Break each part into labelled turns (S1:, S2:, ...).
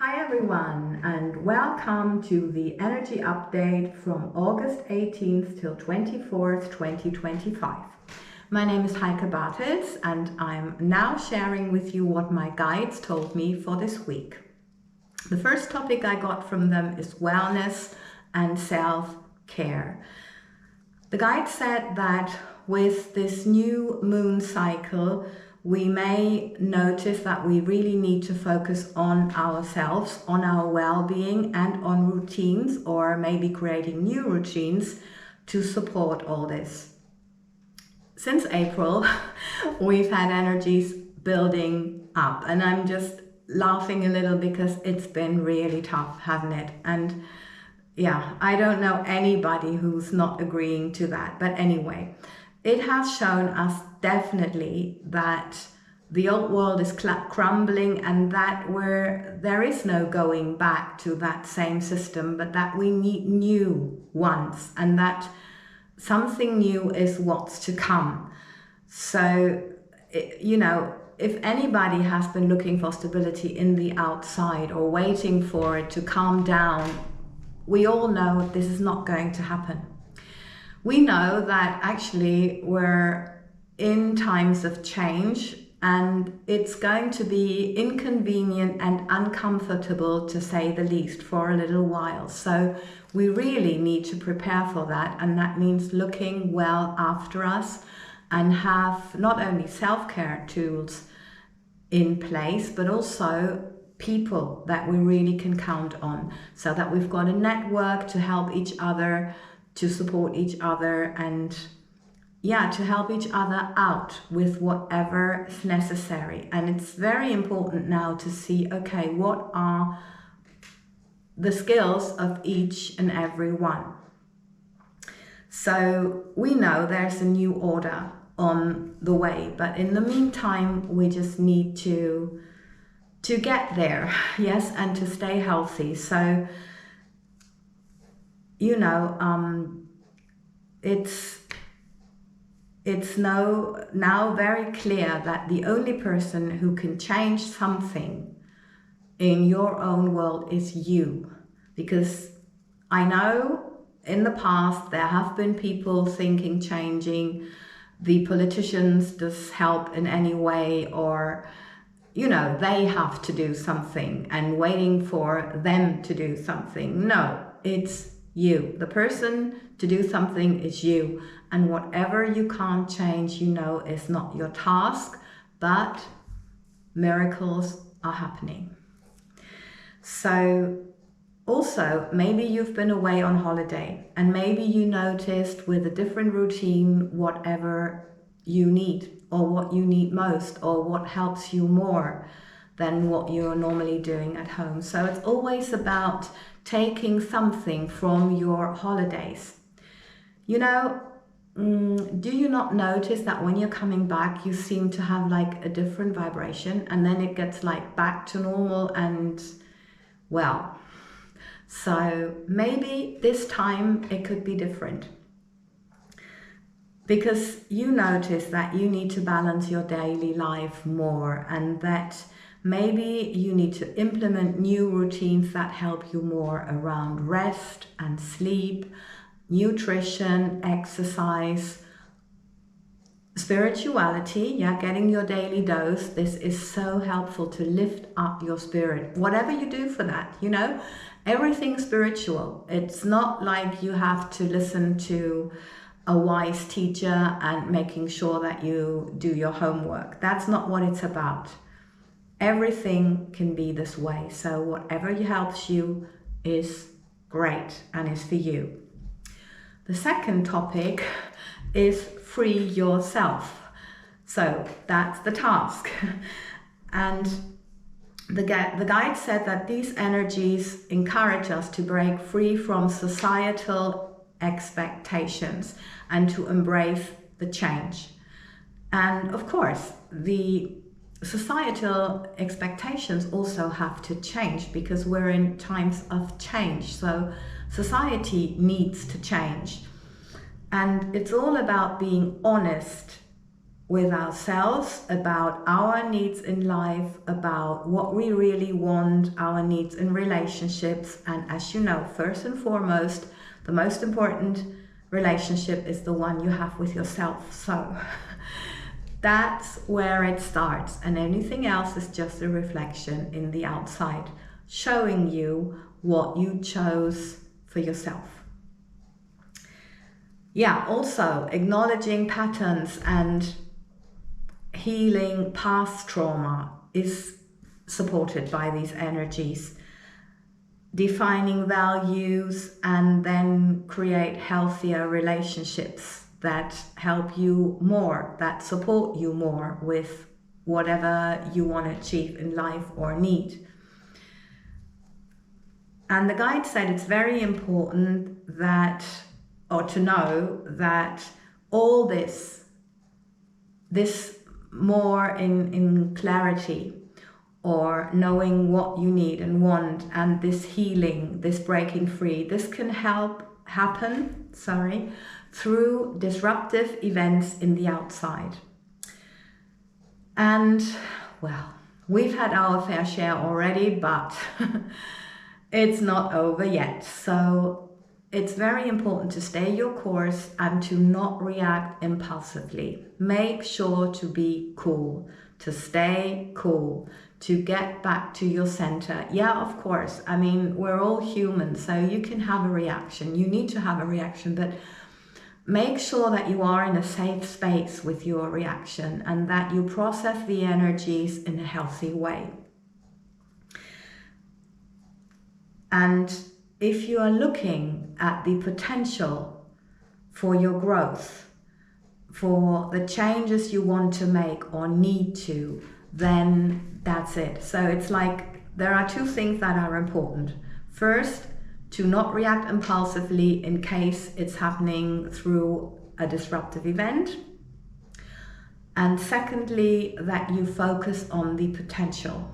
S1: Hi everyone, and welcome to the energy update from August 18th till 24th, 2025. My name is Heike and I'm now sharing with you what my guides told me for this week. The first topic I got from them is wellness and self-care. The guide said that with this new moon cycle, we may notice that we really need to focus on ourselves, on our well-being, and on routines, or maybe creating new routines to support all this. Since April, we've had energies building up, and I'm just laughing a little because it's been really tough, hasn't it? And yeah, I don't know anybody who's not agreeing to that. But anyway, it has shown us definitely that the old world is crumbling and that there is no going back to that same system, but that we need new ones and that something new is what's to come. So, if anybody has been looking for stability in the outside or waiting for it to calm down, we all know this is not going to happen. We know that actually we're in times of change and it's going to be inconvenient and uncomfortable, to say the least, for a little while. So we really need to prepare for that, and that means looking well after us and have not only self-care tools in place, but also people that we really can count on, so that we've got a network to help each other, to support each other, and to help each other out with whatever is necessary. And it's very important now to see, okay, what are the skills of each and every one? So we know there's a new order on the way, but in the meantime, we just need to get there, yes, and to stay healthy. So, it's now very clear that the only person who can change something in your own world is you. Because I know in the past there have been people thinking changing the politicians does help in any way, or they have to do something and waiting for them to do something. No, it's you. The person to do something is you. And whatever you can't change, is not your task, but miracles are happening. So also, maybe you've been away on holiday and maybe you noticed with a different routine whatever you need, or what you need most, or what helps you more than what you're normally doing at home. So it's always about taking something from your holidays. Do you not notice that when you're coming back, you seem to have like a different vibration, and then it gets like back to normal? And well, so maybe this time it could be different, because you notice that you need to balance your daily life more, and that maybe you need to implement new routines that help you more around rest and sleep, nutrition, exercise, spirituality, getting your daily dose. This is so helpful to lift up your spirit. Whatever you do for that, everything's spiritual. It's not like you have to listen to a wise teacher and making sure that you do your homework. That's not what it's about. Everything can be this way. So whatever helps you is great and is for you. The second topic is free yourself. So that's the task. And the guide said that these energies encourage us to break free from societal expectations and to embrace the change. And of course, the societal expectations also have to change, because we're in times of change. So society needs to change. And it's all about being honest with ourselves about our needs in life, about what we really want, our needs in relationships. And as you know, first and foremost, the most important relationship is the one you have with yourself. So that's where it starts, and anything else is just a reflection in the outside, showing you what you chose for yourself. Yeah, also acknowledging patterns and healing past trauma is supported by these energies. Defining values and then create healthier relationships that help you more, that support you more with whatever you want to achieve in life or need. And the guide said it's very important that, or to know that all this more in clarity, or knowing what you need and want, and this healing, this breaking free, this can happen through disruptive events in the outside. And well, we've had our fair share already, but it's not over yet. So it's very important to stay your course and to not react impulsively. Make sure to be cool, to stay cool, to get back to your center. Yeah, of course. I mean, we're all human, so you can have a reaction. You need to have a reaction, but make sure that you are in a safe space with your reaction and that you process the energies in a healthy way. And if you are looking at the potential for your growth, for the changes you want to make or need to, then that's it. So it's like there are two things that are important. First, to not react impulsively in case it's happening through a disruptive event. And secondly, that you focus on the potential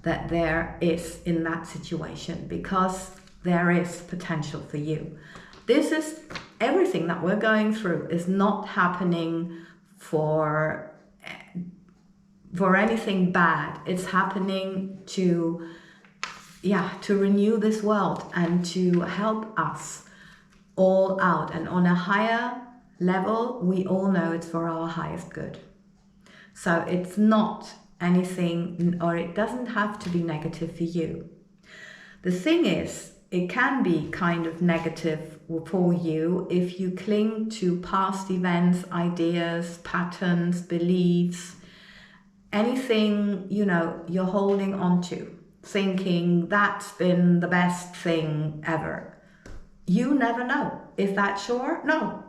S1: that there is in that situation, because there is potential for you. This is everything that we're going through is not happening for anything bad. It's happening to renew this world and to help us all out. And on a higher level, we all know it's for our highest good. So it's not anything, or it doesn't have to be negative for you. The thing is, it can be kind of negative for you if you cling to past events, ideas, patterns, beliefs, anything, you're holding on to, thinking that's been the best thing ever. You never know. Is that sure? No.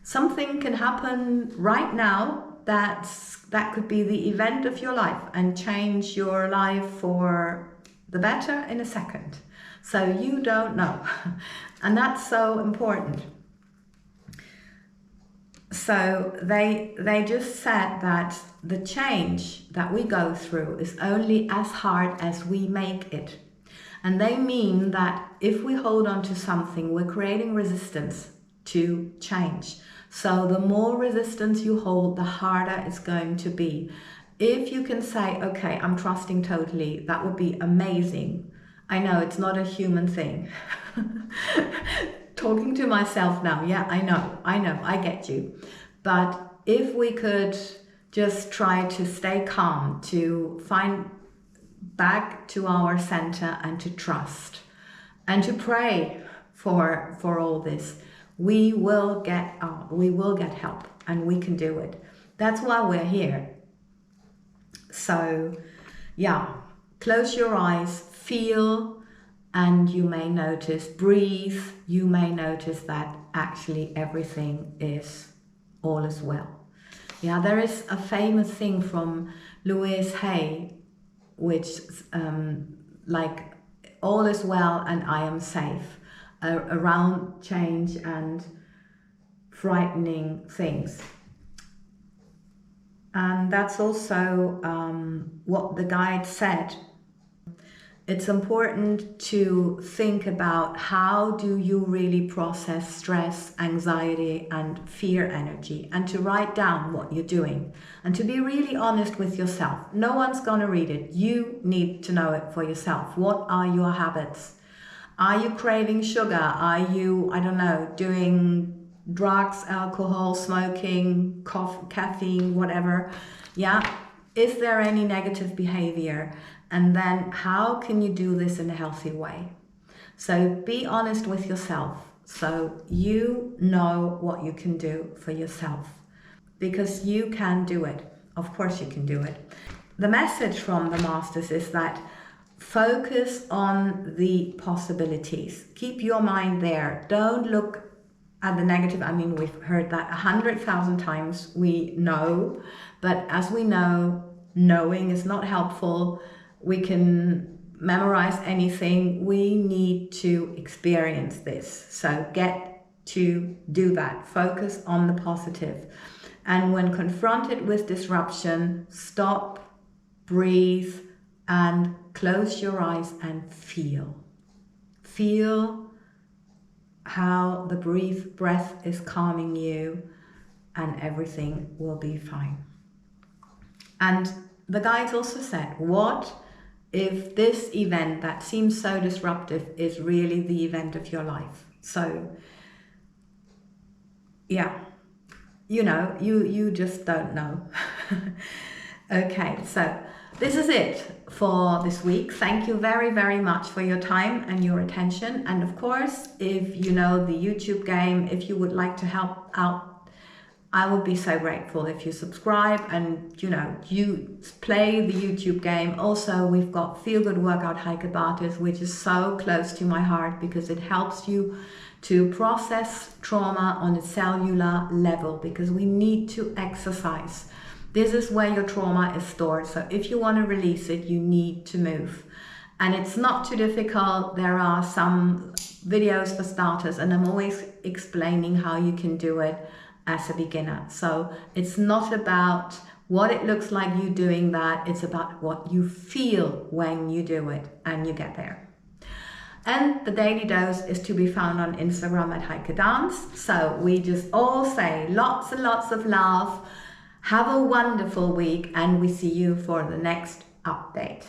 S1: Something can happen right now that could be the event of your life and change your life for the better in a second. So you don't know. And that's so important. So they just said that the change that we go through is only as hard as we make it. And they mean that if we hold on to something, we're creating resistance to change. So the more resistance you hold, the harder it's going to be. If you can say, okay, I'm trusting totally, that would be amazing. I know it's not a human thing. Talking to myself now, yeah, I know, I get you. But if we could just try to stay calm, to find back to our center and to trust and to pray for all this, we will get help and we can do it. That's why we're here. So yeah, close your eyes, feel, and you may notice, breathe, you may notice that actually everything is all is well. Yeah, there is a famous thing from Louise Hay, which like all is well and I am safe, around change and frightening things. And that's also what the guide said. it's important to think about how do you really process stress, anxiety, and fear energy, and to write down what you're doing and to be really honest with yourself. No one's going to read it. You need to know it for yourself. What are your habits? Are you craving sugar? Are you, I don't know, doing drugs, alcohol, smoking, caffeine, whatever? Yeah. Is there any negative behavior? And then how can you do this in a healthy way? So be honest with yourself so you know what you can do for yourself, because you can do it. Of course you can do it. The message from the masters is that focus on the possibilities. Keep your mind there. Don't look at the negative. I mean, we've heard that 100,000 times, we know, but as we know, knowing is not helpful. We can memorize anything. We need to experience this. So get to do that. Focus on the positive. And when confronted with disruption, stop, breathe, and close your eyes and feel. Feel how the breath is calming you, and everything will be fine. And the guides also said, what if this event that seems so disruptive is really the event of your life? So, yeah, you know, you just don't know. Okay, so this is it for this week. Thank you very, very much for your time and your attention. And of course, if you know the YouTube game, if you would like to help out, I would be so grateful if you subscribe and, you know, you play the YouTube game. Also, we've got Feel Good Workout Heike Bartels, which is so close to my heart because it helps you to process trauma on a cellular level, because we need to exercise. This is where your trauma is stored. So if you want to release it, you need to move. And it's not too difficult. There are some videos for starters, and I'm always explaining how you can do it as a beginner. So it's not about what it looks like you doing that. It's about what you feel when you do it and you get there. And the daily dose is to be found on Instagram at Heike Dance. So we just all say lots and lots of love. Have a wonderful week, and we see you for the next update.